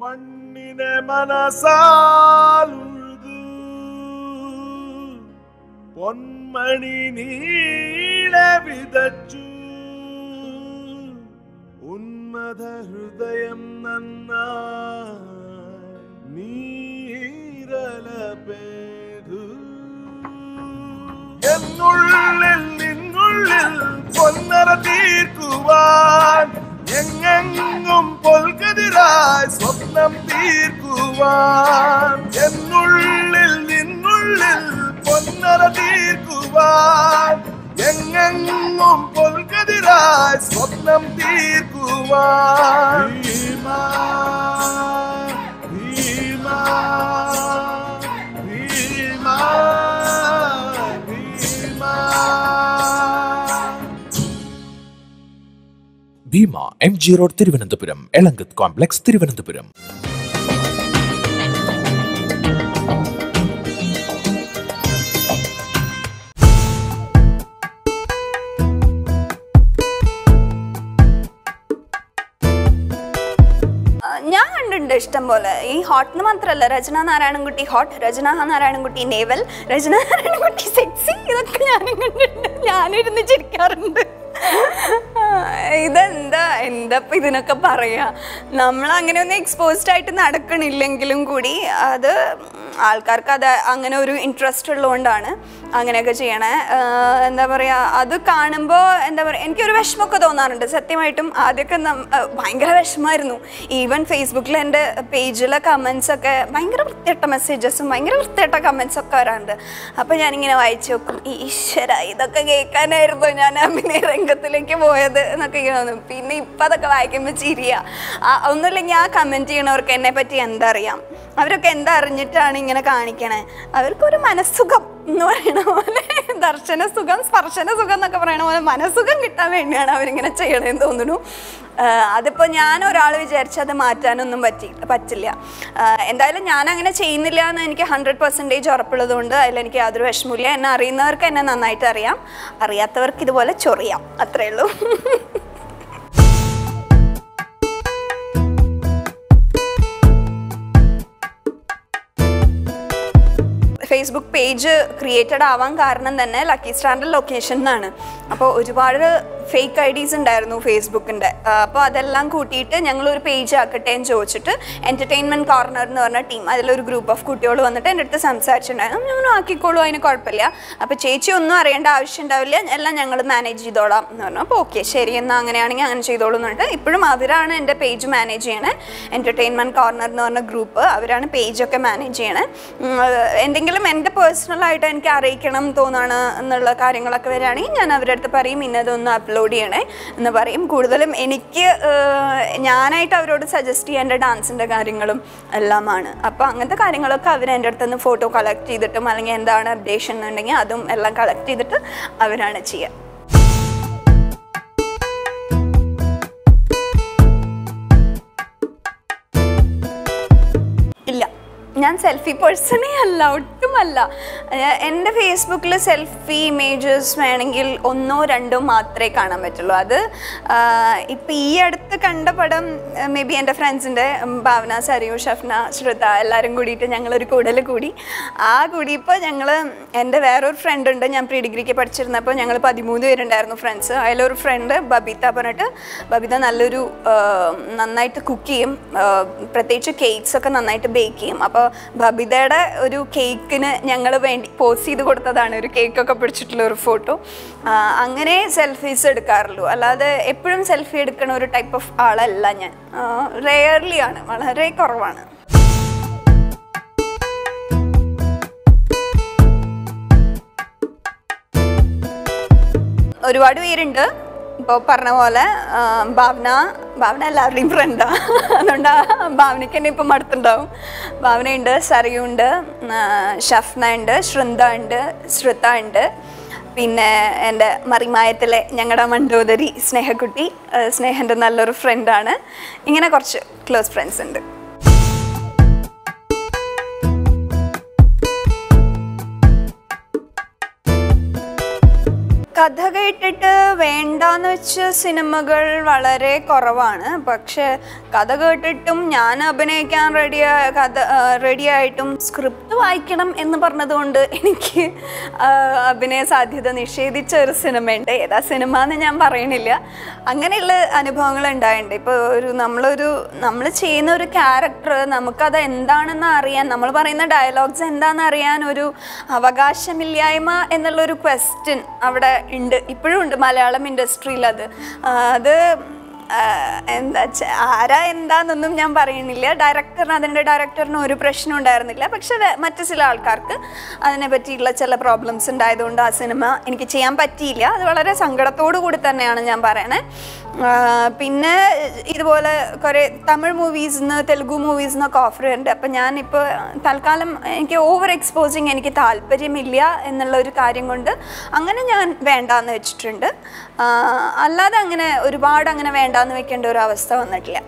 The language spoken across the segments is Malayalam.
മണ്ണിനെ മനസാലുഴുതു പൊന്മണി നീളെ വിതച്ചു ഉന്മത ഹൃദയം നന്നായി നീരലപേതു എന്നുള്ളിൽ നിന്നുള്ളിൽ പൊന്നറ തീർക്കുവാൻ എങ്ങെങ്ങും പൊൽകതിരായി സ്വപ്നം തീർക്കുവാൻ എന്നുള്ളിൽ നിന്നുള്ളിൽ പൊന്നറ തീർക്കുവാൻ എങ്ങെങ്ങും പൊൽകതിരായി സ്വപ്നം തീർക്കുവാൻ Bhima Bhima Bhima Bhima MG road Thiruvananthapuram, Elankath complex Thiruvananthapuram. ഞാൻ കണ്ടിട്ടുണ്ട് ഇഷ്ടം പോലെ. ഈ ഹോട്ട്ന്ന് മാത്രമല്ല, Rachana Narayanankutty hot, Rachana Narayanankutty navel, Rachana Narayanankutty sexy, ഇതൊക്കെ ഞാനും കണ്ടിട്ടുണ്ട്. ഞാനിരുന്ന് ചിരിക്കാറുണ്ട്. ഇതെന്താ ഇപ്പം ഇതിനൊക്കെ പറയാ, നമ്മൾ അങ്ങനെ ഒന്ന് എക്സ്പോസ്ഡ് ആയിട്ട് നടക്കണില്ലെങ്കിലും കൂടി അത് ആൾക്കാർക്ക് അത് അങ്ങനെ ഒരു ഇൻട്രസ്റ്റ് ഉള്ളതുകൊണ്ടാണ് അങ്ങനെയൊക്കെ ചെയ്യണേ. എന്താ പറയുക, അത് കാണുമ്പോൾ എന്താ പറയുക, എനിക്കൊരു വിഷമമൊക്കെ തോന്നാറുണ്ട് സത്യമായിട്ടും. ആദ്യമൊക്കെ ഭയങ്കര വിഷമമായിരുന്നു. ഈവൻ ഫേസ്ബുക്കിൽ എൻ്റെ പേജിലെ കമൻസൊക്കെ ഭയങ്കര വൃത്തിയിട്ട മെസ്സേജസും ഭയങ്കര വൃത്തിയിട്ട കമൻസൊക്കെ വരാറുണ്ട്. അപ്പോൾ ഞാനിങ്ങനെ വായിച്ചു നോക്കും, ഈശ്വര ഇതൊക്കെ കേൾക്കാനായിരുന്നു ഞാൻ അഭിനയ രംഗത്തിലേക്ക് പോയത് എന്നൊക്കെ തോന്നും. പിന്നെ ഇപ്പം അതൊക്കെ വായിക്കുമ്പോൾ ചിരിയാ. ഒന്നുമില്ലെങ്കിൽ ആ കമൻറ്റ് ചെയ്യണവർക്ക് എന്നെ പറ്റി എന്താ അറിയാം, അവരൊക്കെ എന്താ അറിഞ്ഞിട്ടാണ് ഇങ്ങനെ കാണിക്കണേ. അവർക്കൊരു മനസ്സുഖം എന്ന് പറയണ പോലെ, ദർശന സുഖം സ്പർശന സുഖം എന്നൊക്കെ പറയണ പോലെ മനസ്സുഖം കിട്ടാൻ വേണ്ടിയാണ് അവരിങ്ങനെ ചെയ്യണതെന്ന് തോന്നുന്നു. അതിപ്പോൾ ഞാൻ ഒരാൾ വിചാരിച്ചത് മാറ്റാനൊന്നും പറ്റില്ല. എന്തായാലും ഞാൻ അങ്ങനെ ചെയ്യുന്നില്ല എന്ന് എനിക്ക് 100% ഉറപ്പുള്ളത് കൊണ്ട് അതിലെനിക്ക് യാതൊരു വിഷമമില്ല. എന്നെ അറിയുന്നവർക്ക് എന്നെ നന്നായിട്ട് അറിയാം, അറിയാത്തവർക്ക് ഇതുപോലെ ചൊറിയാം, അത്രയേ ഉള്ളൂ. ഫേസ്ബുക്ക് പേജ് ക്രിയേറ്റഡ് ആവാൻ കാരണം തന്നെ ലക്കി സ്റ്റാറിൻ്റെ ലൊക്കേഷൻ എന്നാണ്. അപ്പോൾ ഒരുപാട് ഫേക്ക് IDs ഉണ്ടായിരുന്നു ഫേസ്ബുക്കിൻ്റെ. അപ്പോൾ അതെല്ലാം കൂട്ടിയിട്ട് ഞങ്ങളൊരു പേജ് ആക്കട്ടെ എന്ന് ചോദിച്ചിട്ട് എൻ്റർടൈൻമെൻറ്റ് കോർണർ എന്ന് പറഞ്ഞ ടീം, അതിലൊരു ഗ്രൂപ്പ് ഓഫ് കുട്ടികൾ വന്നിട്ട് എൻ്റെ അടുത്ത് സംസാരിച്ചിട്ടുണ്ടായിരുന്നു. ഞങ്ങൾ ആക്കിക്കോളൂ, അതിന് കുഴപ്പമില്ല, അപ്പോൾ ചേച്ചി ഒന്നും അറിയേണ്ട ആവശ്യം ഉണ്ടാവില്ല, എല്ലാം ഞങ്ങൾ മാനേജ് ചെയ്തോളാം എന്ന് പറഞ്ഞു. അപ്പോൾ ഓക്കെ ശരി, എന്നാൽ അങ്ങനെയാണെങ്കിൽ അങ്ങനെ ചെയ്തോളൂ എന്ന് പറഞ്ഞിട്ട് ഇപ്പോഴും അവരാണ് എൻ്റെ പേജ് മാനേജ് ചെയ്യണേ. എൻ്റർടൈൻമെൻറ്റ് കോർണർ എന്ന് പറഞ്ഞ ഗ്രൂപ്പ്, അവരാണ് പേജൊക്കെ മാനേജ് ചെയ്യണേ. എന്തെങ്കിലും എൻ്റെ പേഴ്സണലായിട്ട് എനിക്ക് അറിയിക്കണം തോന്നാണ് എന്നുള്ള കാര്യങ്ങളൊക്കെ വരികയാണെങ്കിൽ ഞാൻ അവരുടെ അടുത്ത് പറയും, ഇന്നതൊന്ന് അപ്ലോഡ് ചെയ്യണേ എന്ന് പറയും. കൂടുതലും എനിക്ക് ഞാനായിട്ട് അവരോട് സജസ്റ്റ് ചെയ്യേണ്ട ഡാൻസിൻ്റെ കാര്യങ്ങളും എല്ലാമാണ്. അപ്പോൾ അങ്ങനത്തെ കാര്യങ്ങളൊക്കെ അവർ എൻ്റെ അടുത്ത് നിന്ന് ഫോട്ടോ കളക്ട് ചെയ്തിട്ടും അല്ലെങ്കിൽ എന്താണ് അപ്ഡേഷൻ എന്നുണ്ടെങ്കിൽ അതും എല്ലാം കളക്ട് ചെയ്തിട്ട് അവരാണ് ചെയ്യുക. ഇല്ല, ഞാൻ സെൽഫി പേഴ്സണേ അല്ല, ഒട്ടുമല്ല. എൻ്റെ ഫേസ്ബുക്കിൽ സെൽഫി ഇമേജസ് വേണമെങ്കിൽ 1 or 2 മാത്രമേ കാണാൻ പറ്റുള്ളൂ. അത് ഇപ്പം ഈ അടുത്ത് കണ്ട പടം മേ ബി എൻ്റെ ഫ്രണ്ട്സിൻ്റെ ഭാവന, സരിയു, ഷഫ്ന, ശ്രുത എല്ലാവരും കൂടിയിട്ട് ഞങ്ങളൊരു കൂടി. ആ കൂടിയപ്പോൾ എൻ്റെ വേറൊരു ഫ്രണ്ട് ഉണ്ട്, ഞാൻ പ്രീ ഡിഗ്രിക്ക് പഠിച്ചിരുന്നപ്പോൾ ഞങ്ങൾ 13 പേരുണ്ടായിരുന്നു ഫ്രണ്ട്സ്. അതിലൊരു ഫ്രണ്ട് ബബിത പറഞ്ഞിട്ട്, ബബിത നന്നായിട്ട് കുക്ക് ചെയ്യും, പ്രത്യേകിച്ച് കേക്ക്സൊക്കെ നന്നായിട്ട് ബേക്ക് ചെയ്യും. അപ്പോൾ ബബിതയുടെ ഒരു കേക്കിന് ഞങ്ങൾ വേണ്ടി പോസ്റ്റ് ചെയ്ത് കൊടുത്തതാണ്, ഒരു കേക്കൊക്കെ പിടിച്ചിട്ടുള്ള ഒരു ഫോട്ടോ. അങ്ങനെ സെൽഫീസ് എടുക്കാറുള്ളൂ, അല്ലാതെ എപ്പോഴും സെൽഫി എടുക്കണ ഒരു ടൈപ്പ് ഓഫ് ആളല്ല ഞാൻ. റെയർലി ആണ്, വളരെ കുറവാണ്. ഒരുപാട് പേരുണ്ട്. ഇപ്പോൾ പറഞ്ഞ പോലെ ഭാവന എല്ലാവരുടെയും ഫ്രണ്ടാണ്, അതുകൊണ്ട് ഭാവനയ്ക്ക് തന്നെ ഇപ്പം അടുത്തുണ്ടാവും. ഭാവനയുണ്ട്, സറിയുണ്ട്, ഷഫ്ന ഉണ്ട്, ശൃന്ദ ഉണ്ട്, ശ്രുത ഉണ്ട്, പിന്നെ എൻ്റെ മറിമായത്തിലെ ഞങ്ങളുടെ മണ്ടോദരി സ്നേഹക്കുട്ടി, സ്നേഹൻ്റെ നല്ലൊരു ഫ്രണ്ടാണ്. ഇങ്ങനെ കുറച്ച് ക്ലോസ് ഫ്രണ്ട്സ് ഉണ്ട്. കഥ കേട്ടിട്ട് വേണ്ടാന്ന് വെച്ച സിനിമകൾ വളരെ കുറവാണ്. പക്ഷെ കഥ കേട്ടിട്ടും ഞാൻ അഭിനയിക്കാൻ റെഡിയായിട്ടും സ്ക്രിപ്റ്റ് വായിക്കണം എന്ന് പറഞ്ഞതുകൊണ്ട് എനിക്ക് അഭിനയ സാധ്യത നിഷേധിച്ച ഒരു സിനിമയുണ്ട്. ഏതാ സിനിമ എന്ന് ഞാൻ പറയണില്ല. അങ്ങനെയുള്ള അനുഭവങ്ങൾ ഉണ്ടായിട്ടുണ്ട്. ഇപ്പോൾ നമ്മൾ ചെയ്യുന്ന ഒരു ക്യാരക്ടർ നമുക്കത് എന്താണെന്ന് അറിയാൻ, നമ്മൾ പറയുന്ന ഡയലോഗ്സ് എന്താണെന്ന് അറിയാൻ ഒരു അവകാശമില്ലായ്മ എന്നുള്ളൊരു ക്വസ്റ്റ്യൻ അവിടെ ഉണ്ട്, ഇപ്പോഴും ഉണ്ട് മലയാളം ഇൻഡസ്ട്രിയിൽ. അത് എന്താന്നൊന്നും ഞാൻ പറയുന്നില്ല. ഡയറക്ടറിന് ഒരു പ്രശ്നം ഉണ്ടായിരുന്നില്ല. പക്ഷെ മറ്റു ചില ആൾക്കാർക്ക് അതിനെ പറ്റിയുള്ള ചില പ്രോബ്ലംസ് ഉണ്ടായതുകൊണ്ട് ആ സിനിമ എനിക്ക് ചെയ്യാൻ പറ്റിയില്ല. അത് വളരെ സങ്കടത്തോടു കൂടി തന്നെയാണ് ഞാൻ പറയണേ. പിന്നെ ഇതുപോലെ കുറേ തമിഴ് മൂവീസിന്ന് തെലുഗു മൂവീസിന്നൊക്കെ ഓഫർ ഉണ്ട്. അപ്പം ഞാനിപ്പോൾ തൽക്കാലം എനിക്ക് ഓവർ എക്സ്പോസിങ് എനിക്ക് താല്പര്യമില്ല എന്നുള്ള ഒരു കാര്യം കൊണ്ട് അങ്ങനെ ഞാൻ വേണ്ടാന്ന് വെച്ചിട്ടുണ്ട്. അല്ലാതെ അങ്ങനെ ഒരുപാട് അങ്ങനെ വേണ്ടാന്ന് വെക്കേണ്ട ഒരു അവസ്ഥ വന്നിട്ടില്ല.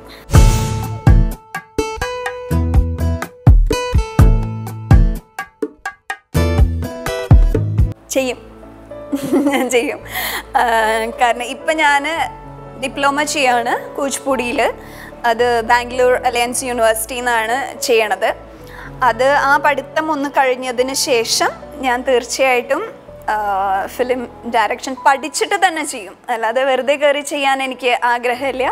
ചെയ്യും. കാരണം ഇപ്പം ഞാൻ ഡിപ്ലോമ ചെയ്യാണ് കൂച്ചിപ്പുടിയിൽ. അത് ബാംഗ്ലൂർ അലയൻസ് യൂണിവേഴ്സിറ്റിയിൽ നിന്നാണ് ചെയ്യണത്. അത് ആ പഠിത്തം ഒന്ന് കഴിഞ്ഞതിന് ശേഷം ഞാൻ തീർച്ചയായിട്ടും ഫിലിം ഡയറക്ഷൻ പഠിച്ചിട്ട് തന്നെ ചെയ്യും. അല്ലാതെ വെറുതെ കയറി ചെയ്യാൻ എനിക്ക് ആഗ്രഹമില്ല.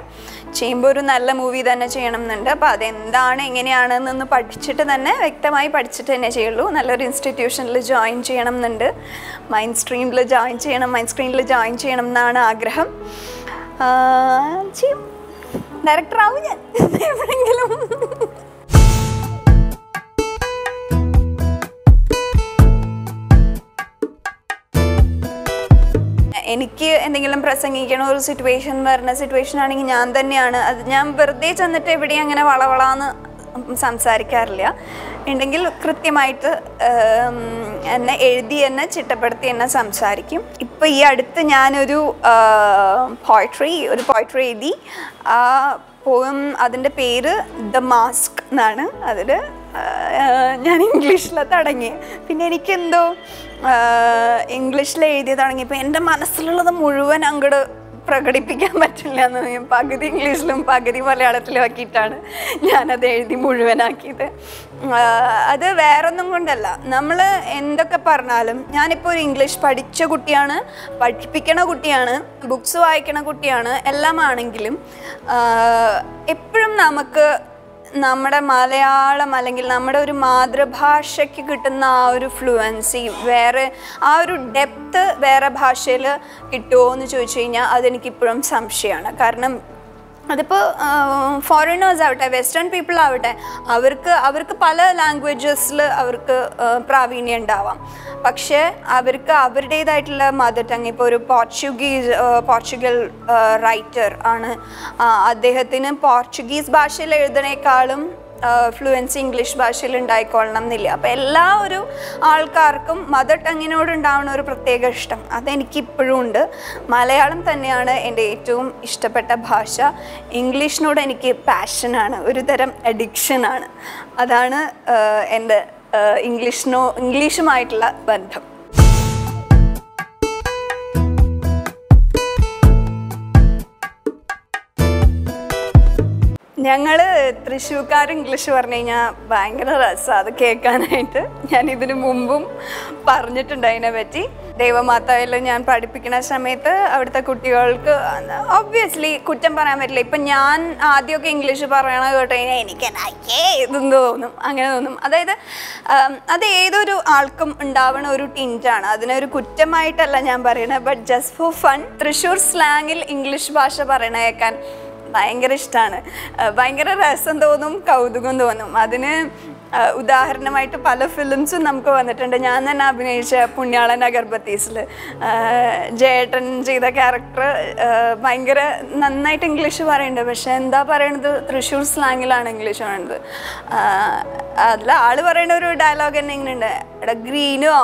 ചെയ്യുമ്പോൾ ഒരു നല്ല മൂവി തന്നെ ചെയ്യണം എന്നുണ്ട്. അപ്പോൾ അതെന്താണ് എങ്ങനെയാണെന്നൊന്ന് പഠിച്ചിട്ട് തന്നെ വ്യക്തമായി പഠിച്ചിട്ട് തന്നെ ചെയ്യുള്ളൂ. നല്ലൊരു ഇൻസ്റ്റിറ്റ്യൂഷനിൽ ജോയിൻ ചെയ്യണം എന്നുണ്ട്. മൈൻഡ് സ്ക്രീനിൽ ജോയിൻ ചെയ്യണം എന്നാണ് ആഗ്രഹം. ചെയ്യും. ഡയറക്ടറാവും ഞാൻ എവിടെയെങ്കിലും. എനിക്ക് എന്തെങ്കിലും പ്രസംഗിക്കണ ഒരു സിറ്റുവേഷൻ ആണെങ്കിൽ ഞാൻ തന്നെയാണ് അത്. ഞാൻ വെറുതെ ചെന്നിട്ട് എവിടെയും അങ്ങനെ വളവളാന്ന് സംസാരിക്കാറില്ല. ഉണ്ടെങ്കിൽ കൃത്യമായിട്ട് എന്നെ എഴുതി എന്നെ ചിട്ടപ്പെടുത്തി എന്നെ സംസാരിക്കും. ഇപ്പോൾ ഈ അടുത്ത് ഞാനൊരു പോയട്രി എഴുതി. ആ പോയം അതിൻ്റെ പേര് ദ മാസ്ക് എന്നാണ്. അതിൽ ഞാൻ ഇംഗ്ലീഷിലാണ് തുടങ്ങിയത്. പിന്നെ എനിക്കെന്തോ ഇംഗ്ലീഷിൽ എഴുതി തുടങ്ങിയപ്പോൾ എൻ്റെ മനസ്സിലുള്ളത് മുഴുവൻ അങ്ങോട്ട് പ്രകടിപ്പിക്കാൻ പറ്റില്ല എന്ന് ഞാൻ പകുതി ഇംഗ്ലീഷിലും പകുതി മലയാളത്തിലും ആക്കിയിട്ടാണ് ഞാനത് എഴുതി മുഴുവനാക്കിയത്. അത് വേറൊന്നും കൊണ്ടല്ല. നമ്മൾ എന്തൊക്കെ പറഞ്ഞാലും ഞാനിപ്പോൾ ഒരു ഇംഗ്ലീഷ് പഠിച്ച കുട്ടിയാണ്, പഠിപ്പിക്കണ കുട്ടിയാണ്, ബുക്സ് വായിക്കണ കുട്ടിയാണ്. എല്ലാം ആണെങ്കിലും എപ്പോഴും നമുക്ക് നമ്മുടെ മലയാളം അല്ലെങ്കിൽ നമ്മുടെ ഒരു മാതൃഭാഷയ്ക്ക് കിട്ടുന്ന ആ ഒരു ഫ്ലുവൻസി, വേറെ ആ ഒരു ഡെപ്ത്ത് വേറെ ഭാഷയിൽ കിട്ടുമോ എന്ന് ചോദിച്ചു കഴിഞ്ഞാൽ അതെനിക്കിപ്പോഴും സംശയമാണ്. കാരണം അതിപ്പോൾ ഫോറിനേഴ്സ് ആവട്ടെ, വെസ്റ്റേൺ പീപ്പിൾ ആവട്ടെ, അവർക്ക് പല ലാംഗ്വേജസിൽ അവർക്ക് പ്രാവീണ്യം ഉണ്ടാവാം. പക്ഷേ അവർക്ക് അവരുടേതായിട്ടുള്ള മദർ ടങ്, ഇപ്പോൾ ഒരു പോർച്ചുഗൽ റൈറ്റർ ആണ്, അദ്ദേഹത്തിന് പോർച്ചുഗീസ് ഭാഷയിൽ എഴുതണേക്കാളും ഫ്ലുവൻസി ഇംഗ്ലീഷ് ഭാഷയിൽ ഉണ്ടായിക്കൊള്ളണം എന്നില്ല. അപ്പോൾ എല്ലാ ഒരു ആൾക്കാർക്കും മദർ ടങ്ങിനോട് ഉണ്ടാവുന്ന ഒരു പ്രത്യേക ഇഷ്ടം അതെനിക്കിപ്പോഴും ഉണ്ട്. മലയാളം തന്നെയാണ് എൻ്റെ ഏറ്റവും ഇഷ്ടപ്പെട്ട ഭാഷ. ഇംഗ്ലീഷിനോട് എനിക്ക് പാഷനാണ്, ഒരു തരം അഡിക്ഷനാണ്. അതാണ് എൻ്റെ ഇംഗ്ലീഷുമായിട്ടുള്ള ബന്ധം. ഞങ്ങൾ തൃശ്ശൂർക്കാർ ഇംഗ്ലീഷ് പറഞ്ഞു കഴിഞ്ഞാൽ ഭയങ്കര രസമാണ് അത് കേൾക്കാനായിട്ട്. ഞാൻ ഇതിനു മുമ്പും പറഞ്ഞിട്ടുണ്ട് അതിനെപ്പറ്റി. ദേവമാതായിൽ ഞാൻ പഠിപ്പിക്കുന്ന സമയത്ത് അവിടുത്തെ കുട്ടികൾക്ക് ഒബ്വിയസ്ലി കുറ്റം പറയാൻ പറ്റില്ല. ഇപ്പം ഞാൻ ആദ്യമൊക്കെ ഇംഗ്ലീഷ് പറയണത് കേട്ട് കഴിഞ്ഞാൽ എനിക്ക് ഇതെന്ന് തോന്നും, അങ്ങനെ തോന്നും. അതായത് അത് ഏതൊരു ആൾക്കും ഉണ്ടാവുന്ന ഒരു ടിൻറ്റാണ്. അതിനൊരു കുറ്റമായിട്ടല്ല ഞാൻ പറയണത്, but just for fun. Thrissur സ്ലാങ്ങിൽ ഇംഗ്ലീഷ് ഭാഷ പറയണ കേൾക്കാൻ ഭയങ്കര ഇഷ്ടമാണ്. ഭയങ്കര രസം തോന്നും, കൗതുകം തോന്നും. അതിന് ഉദാഹരണമായിട്ട് പല ഫിലിംസും നമുക്ക് വന്നിട്ടുണ്ട്. ഞാൻ തന്നെ അഭിനയിച്ച പുണ്യാളൻ അഗർബത്തീസിൽ ജയേട്ടൻ ചെയ്ത ക്യാരക്ടർ ഭയങ്കര നന്നായിട്ട് ഇംഗ്ലീഷ് പറയുന്നുണ്ട്. പക്ഷെ എന്താ പറയണത്, തൃശ്ശൂർ സ്ലാങ്ങിലാണ് ഇംഗ്ലീഷ് പറയുന്നത്. അതിൽ ആള് പറയുന്ന ഒരു ഡയലോഗ് തന്നെ ഇങ്ങനെയുണ്ട്, എടാ green or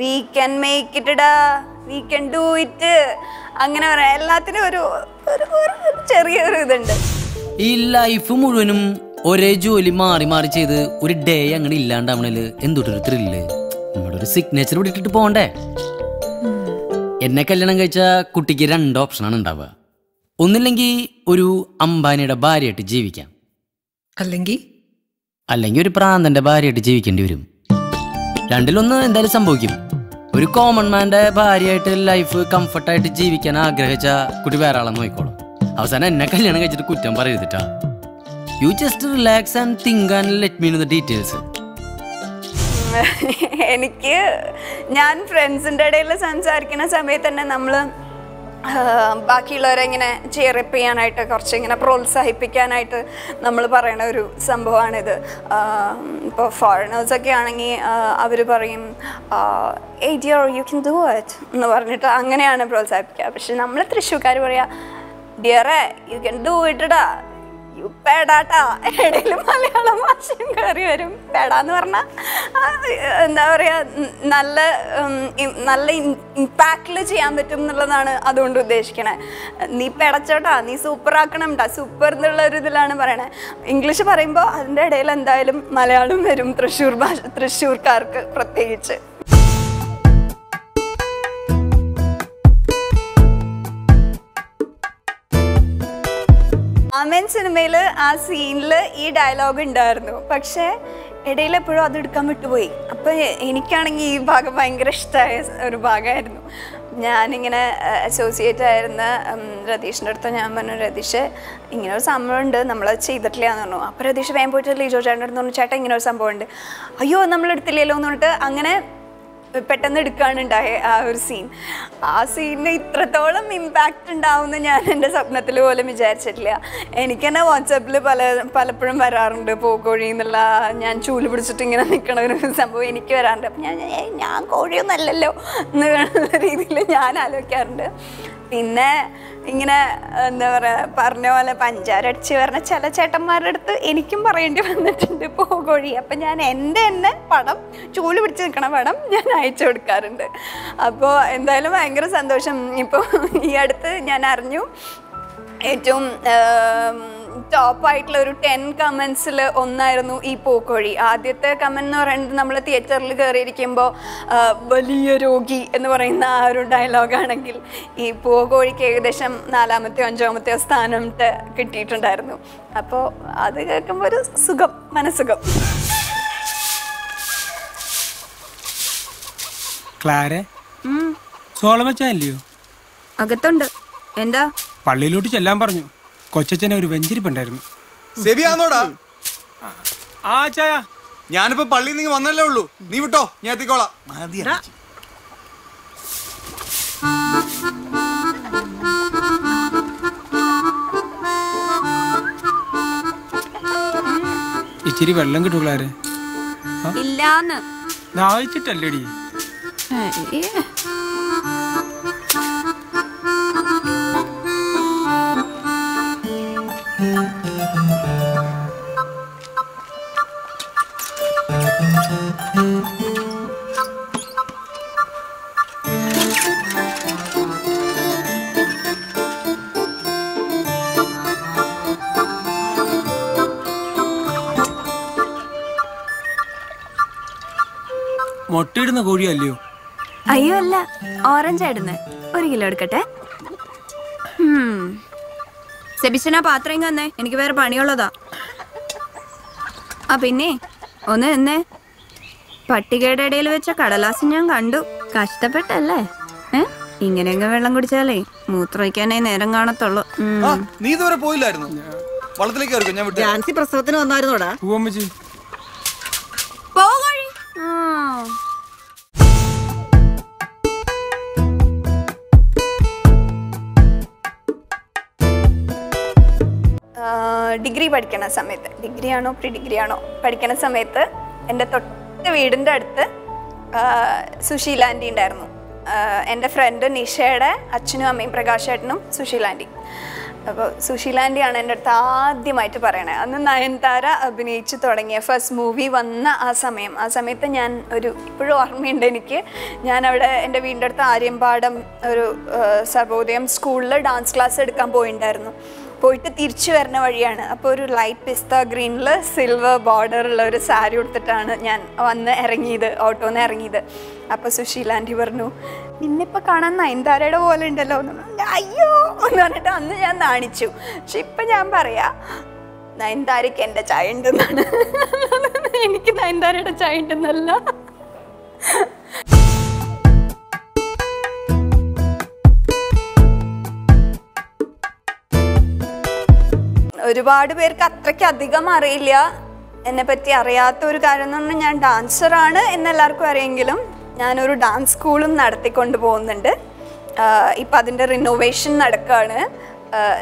we can make it, ഡാ വി ക്യാൻ ഡു ഇറ്റ്, അങ്ങനെ പറയാം. എല്ലാത്തിനും ഒരു ചെറിയൊരു ഇതുണ്ട്. ഈ ലൈഫ് മുഴുവനും ഒരേ ജോലി മാറി മാറി ചെയ്ത് ഒരു ഡേ അങ്ങനെ ഇല്ലാണ്ടാവണേല് എന്തൊരു ത്രില്ല്. നമ്മുടെ ഒരു സിഗ്നേച്ചർ ഇട്ടിട്ട് പോകണ്ടേ? എന്നെ കല്യാണം കഴിച്ച കുട്ടിക്ക് 2 ഓപ്ഷനാണ് ഉണ്ടാവുക. ഒന്നില്ലെങ്കിൽ ഒരു അംബാനിയുടെ ഭാര്യയായിട്ട് ജീവിക്കാം, അല്ലെങ്കിൽ ഒരു പ്രാന്തന്റെ ഭാര്യയായിട്ട് ജീവിക്കേണ്ടി വരും. രണ്ടിലൊന്ന് എന്തായാലും സംഭവിക്കും. ഒരു കോമൺ മാൻ്റെ ഭാര്യയായിട്ട് ലൈഫ് കംഫർട്ടായിട്ട് ജീവിക്കാൻ ആഗ്രഹിച്ച കുട്ടി വേറെ ആളെ നോക്കിക്കോളും. അവസാനം എന്നെ കല്യാണം കഴിച്ചിട്ട് കുറ്റം പറയരുതിട്ടാ. You just relax and think and let me know the details. എനിക്ക് ഞാൻ ഫ്രണ്ട്സിൻ്റെ ഇടയിൽ സംസാരിക്കുന്ന സമയത്ത് തന്നെ നമ്മൾ ബാക്കിയുള്ളവരെ ഇങ്ങനെ ചെയറപ്പ് ചെയ്യാനായിട്ട് കുറച്ചിങ്ങനെ പ്രോത്സാഹിപ്പിക്കാനായിട്ട് നമ്മൾ പറയണ ഒരു സംഭവമാണിത്. ഇപ്പോൾ ഫോറിനേഴ്സൊക്കെ ആണെങ്കിൽ അവർ പറയും "Hey dear, you can do it" എന്ന് പറഞ്ഞിട്ട് അങ്ങനെയാണ് പ്രോത്സാഹിപ്പിക്കുക. പക്ഷെ നമ്മൾ തൃശ്ശൂർക്കാർ പറയാ "ഡിയറേ യു ക്യാൻ ഡു ഇറ്റടാ, യു പേടാട്ടാ." ഇടയിൽ മലയാളം ഭാഷയും കയറി വരും. പേടാന്ന് പറഞ്ഞാൽ എന്താ പറയുക, നല്ല ഇമ്പാക്റ്റിൽ ചെയ്യാൻ പറ്റും എന്നുള്ളതാണ് അതുകൊണ്ട് ഉദ്ദേശിക്കണേ. നീ പെടച്ചോട്ടാ, നീ സൂപ്പർ ആക്കണം ട്ടാ, സൂപ്പർ എന്നുള്ള ഒരു ഇതിലാണ് പറയണേ. ഇംഗ്ലീഷ് പറയുമ്പോൾ അതിൻ്റെ ഇടയിൽ എന്തായാലും മലയാളം വരും, തൃശ്ശൂർക്കാർക്ക് പ്രത്യേകിച്ച്. ആമേൻ സിനിമയിൽ ആ സീനിൽ ഈ ഡയലോഗ് ഉണ്ടായിരുന്നു, പക്ഷേ ഇടയിൽ എപ്പോഴും അത് എടുക്കാൻ വിട്ടുപോയി. അപ്പം എനിക്കാണെങ്കിൽ ഈ ഭാഗം ഭയങ്കര ഇഷ്ടമായ ഒരു ഭാഗമായിരുന്നു. ഞാനിങ്ങനെ അസോസിയേറ്റ് ആയിരുന്ന രതീഷിൻ്റെ അടുത്ത് ഞാൻ പറഞ്ഞു, രതീഷ് ഇങ്ങനെ ഒരു സംഭവമുണ്ട്, നമ്മളത് ചെയ്തിട്ടില്ല എന്ന് പറഞ്ഞു. അപ്പോൾ രതീഷ് വേഗം പോയിട്ട് ലിജോ ചേട്ടൻ്റെ അടുത്ത് പറഞ്ഞു, ചേട്ടാ ഇങ്ങനെ ഒരു സംഭവമുണ്ട്. അയ്യോ നമ്മളെടുത്തില്ലല്ലോ എന്ന് പറഞ്ഞിട്ട് അങ്ങനെ പെട്ടെന്ന് എടുക്കാനുണ്ടായ ആ ഒരു സീൻ. ആ സീനിന് ഇത്രത്തോളം ഇമ്പാക്റ്റ് ഉണ്ടാവുമെന്ന് ഞാൻ എൻ്റെ സ്വപ്നത്തിൽ പോലും വിചാരിച്ചിട്ടില്ല. എനിക്ക് തന്നെ വാട്സാപ്പിൽ പലപ്പോഴും വരാറുണ്ട് പോകോഴി എന്നുള്ള, ഞാൻ ചൂല് പിടിച്ചിട്ട് ഇങ്ങനെ നിൽക്കണ ഒരു സംഭവം എനിക്ക് വരാറുണ്ട്. അപ്പം ഞാൻ കോഴിയൊന്നും അല്ലല്ലോ എന്നുള്ള രീതിയിൽ ഞാൻ ആലോചിക്കാറുണ്ട്. പിന്നെ ഇങ്ങനെ എന്താ പറയുക, പറഞ്ഞ പോലെ പഞ്ചാരടിച്ച് പറഞ്ഞ ചില ചേട്ടന്മാരുടെ അടുത്ത് എനിക്കും പറയേണ്ടി വന്നിട്ടുണ്ട് പോകോഴി. അപ്പം ഞാൻ എൻ്റെ തന്നെ പടം, ചൂല് പിടിച്ച് നിൽക്കണ പടം ഞാൻ അയച്ചു കൊടുക്കാറുണ്ട്. അപ്പോൾ എന്തായാലും ഭയങ്കര സന്തോഷം. ഇപ്പോൾ ഈ അടുത്ത് ഞാൻ അറിഞ്ഞു ഏറ്റവും ടോപ്പായിട്ടുള്ള ഒരു 10 കമൻസിൽ ഒന്നായിരുന്നു ഈ പോക്കോഴി. ആദ്യത്തെ കമന്റ് എന്ന് പറയുന്നത് നമ്മൾ തിയേറ്ററിൽ കയറിയിരിക്കുമ്പോൾ വലിയ രോഗി എന്ന് പറയുന്ന ആ ഒരു ഡയലോഗാണെങ്കിൽ ഈ പോകോഴിക്ക് ഏകദേശം 4-മത്തെയോ 5-മത്തെയോ സ്ഥാനം കിട്ടിയിട്ടുണ്ടായിരുന്നു. അപ്പോൾ അത് കേൾക്കുമ്പോൾ ഒരു സുഖം, മനസ്സുഖം. ക്ലാരെ സോളമച്ചല്ലയോ? അകത്തുണ്ട്. എന്താ? പള്ളിയിലോട്ട് ചെല്ലാൻ പറഞ്ഞു. കൊച്ചച്ഛനെ ഒരു വെഞ്ചിരിപ്പുണ്ടായിരുന്നു. ശരിയാന്നോടാ? ആ ചായ, ഞാനിപ്പോ പള്ളിയിൽ നിന്ന് വന്നല്ലേ ഉള്ളൂ, നീ വിട്ടോ, ഞാൻ എത്തിക്കോളാം. ഇച്ചിരി വെള്ളം കിട്ടൂലാരെ? ഇല്ലാന്ന് ദാഹിച്ചിട്ടല്ലേടി? മുട്ടയിടുന്ന കോഴിയല്ലയോ? അയ്യോ അല്ല, ഓറഞ്ച് ആയിരുന്നു. 1 കിലോ എടുക്കട്ടെ. സെബിസ്റ്റന പാത്രം തന്നെ, എനിക്ക് വേറെ പണിയുള്ളതാ. ആ പിന്നെ ഒന്ന് എന്നേ, പട്ടികയുടെ ഇടയിൽ വെച്ച കടലാസ് ഞാൻ കണ്ടു. കഷ്ടപ്പെട്ടല്ലേ? ഇങ്ങനെയൊക്കെ വെള്ളം കുടിച്ചാലേ മൂത്രമൊഴിക്കാനായി നേരം കാണത്തുള്ളൂ. നീ ഇതുവരെ പോയില്ലായിരുന്നു? വള്ളത്തിലേക്ക് ഞാൻ വിട്ടു. പ്രസവത്തിന് വന്നായിരുന്നോടാ? പോകഴി. ഡിഗ്രി പഠിക്കണ സമയത്ത്, ഡിഗ്രി ആണോ പ്രീ ഡിഗ്രി ആണോ പഠിക്കണ സമയത്ത് എൻ്റെ തൊട്ട് വീടിൻ്റെ അടുത്ത് സുശീല ആൻറ്റി ഉണ്ടായിരുന്നു. എൻ്റെ ഫ്രണ്ട് നിഷയുടെ അച്ഛനും അമ്മയും പ്രകാശേട്ടനും സുശീല ആൻറ്റി. അപ്പോൾ സുശീല ആൻറ്റിയാണ് എൻ്റെ അടുത്ത് ആദ്യമായിട്ട് പറയണത്. അന്ന് നയൻതാര അഭിനയിച്ച് തുടങ്ങിയ ഫസ്റ്റ് മൂവി വന്ന ആ സമയത്ത് ഞാൻ ഇപ്പോഴും ഓർമ്മയുണ്ട് എനിക്ക്. ഞാൻ അവിടെ എൻ്റെ വീടിൻ്റെ അടുത്ത് ആര്യമ്പാടം ഒരു സർവോദയം സ്കൂളിൽ ഡാൻസ് ക്ലാസ് എടുക്കാൻ പോയിട്ടുണ്ടായിരുന്നു. പോയിട്ട് തിരിച്ചു വരുന്ന വഴിയാണ്. അപ്പോൾ ഒരു ലൈറ്റ് പിസ്ത ഗ്രീനിൽ സിൽവർ ബോർഡറുള്ള ഒരു സാരി ഉടുത്തിട്ടാണ് ഞാൻ വന്ന് ഇറങ്ങിയത്, ഓട്ടോന്ന് ഇറങ്ങിയത്. അപ്പോൾ സുശീല ആൻറ്റി പറഞ്ഞു, നിന്നിപ്പോൾ കാണാൻ നയൻതാരയുടെ പോലെ ഉണ്ടല്ലോ എന്ന് പറഞ്ഞു. അയ്യോ എന്ന് പറഞ്ഞിട്ട് അന്ന് ഞാൻ നാണിച്ചു. പക്ഷെ ഇപ്പം ഞാൻ പറയാം നയൻതാരയ്ക്ക് എൻ്റെ ചായ ഉണ്ടെന്നാണ്. എനിക്ക് നയൻതാരയുടെ ചായ ഉണ്ടെന്നല്ല. ഒരുപാട് പേർക്ക് അത്രയ്ക്ക് അധികം അറിയില്ല. എന്നെ പറ്റി അറിയാത്ത ഒരു കാര്യം എന്ന് പറഞ്ഞാൽ ഞാൻ ഡാൻസറാണ് എന്നെല്ലാവർക്കും അറിയെങ്കിലും ഞാനൊരു ഡാൻസ് സ്കൂളും നടത്തിക്കൊണ്ട് പോകുന്നുണ്ട്. ഇപ്പം അതിൻ്റെ റിനോവേഷൻ നടക്കുകയാണ്.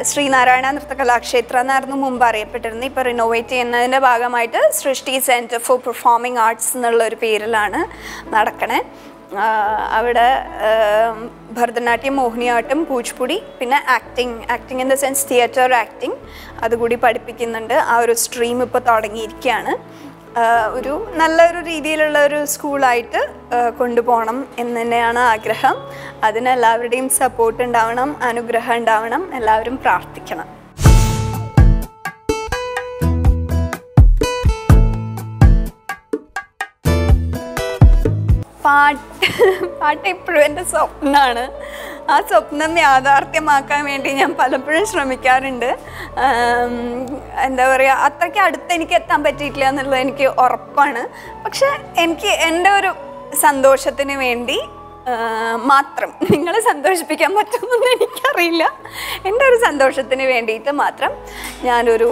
ശ്രീനാരായണ നൃത്തകലാക്ഷേത്ര എന്നായിരുന്നു മുമ്പ് അറിയപ്പെട്ടിരുന്നത്. ഇപ്പോൾ റിനോവേറ്റ് ചെയ്യുന്നതിൻ്റെ ഭാഗമായിട്ട് സൃഷ്ടി സെൻറ്റർ ഫോർ പെർഫോമിംഗ് ആർട്സ് എന്നുള്ളൊരു പേരിലാണ് നടക്കണേ. അവിടെ ഭരതനാട്യം, മോഹിനിയാട്ടം, കൂച്ചിപ്പുടി, പിന്നെ acting in the sense theatre acting അതുകൂടി പഠിപ്പിക്കുന്നുണ്ട്. ആ ഒരു സ്ട്രീം ഇപ്പോൾ തുടങ്ങിയിരിക്കുകയാണ്. ഒരു നല്ലൊരു രീതിയിലുള്ള ഒരു സ്കൂളായിട്ട് കൊണ്ടുപോകണം എന്ന് തന്നെയാണ് ആഗ്രഹം. അതിന് എല്ലാവരുടെയും സപ്പോർട്ട് ഉണ്ടാവണം, അനുഗ്രഹം ഉണ്ടാവണം, എല്ലാവരും പ്രാർത്ഥിക്കണം. പാട്ട് ഇപ്പോഴും എൻ്റെ സ്വപ്നമാണ്. ആ സ്വപ്നം യാഥാർത്ഥ്യമാക്കാൻ വേണ്ടി ഞാൻ പലപ്പോഴും ശ്രമിക്കാറുണ്ട്. എന്താ പറയുക, അത്രയ്ക്ക് അടുത്ത് എനിക്ക് എത്താൻ പറ്റിയിട്ടില്ല എന്നുള്ളത് എനിക്ക് ഉറപ്പാണ്. പക്ഷെ എനിക്ക് എൻ്റെ ഒരു സന്തോഷത്തിന് വേണ്ടി മാത്രം, നിങ്ങളെ സന്തോഷിപ്പിക്കാൻ പറ്റുമെന്നൊന്നും എനിക്കറിയില്ല, എൻ്റെ ഒരു സന്തോഷത്തിന് വേണ്ടിയിട്ട് മാത്രം ഞാനൊരു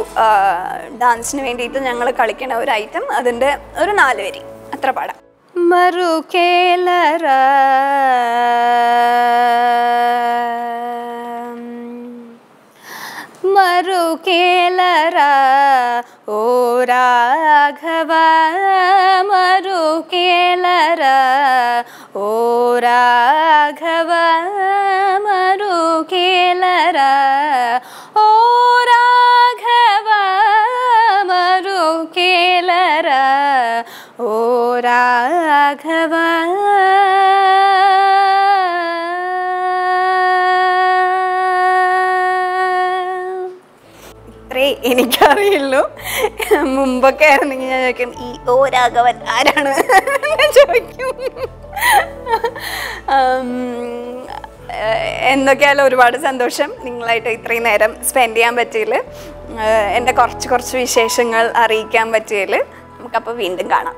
ഡാൻസിന് വേണ്ടിയിട്ട് ഞങ്ങൾ കളിക്കണ ഒരു ഐറ്റം, അതിൻ്റെ ഒരു 4 വരി അത്ര പാടാം. മറു കേലര മറു കേലര ഓ രാഘവ മറു കേലര ഓ രാഘവ മറു കേലര ഓ രാഘവ മറു കേലര ഓ രാഘവ. ഇത്രേ എനിക്കറിയുള്ളൂ. മുമ്പൊക്കെ ആയിരുന്നെങ്കിൽ ഞാൻ ചോദിക്കും ഈ ഓ രാഘവൻ ആരാണ് ചോദിക്കും. എന്തൊക്കെയായാലും ഒരുപാട് സന്തോഷം നിങ്ങളായിട്ട് ഇത്രയും നേരം സ്പെൻഡ് ചെയ്യാൻ പറ്റിയതിൽ, എൻ്റെ കുറച്ച് വിശേഷങ്ങൾ അറിയിക്കാൻ പറ്റിയതിൽ. നമുക്കപ്പോൾ വീണ്ടും കാണാം.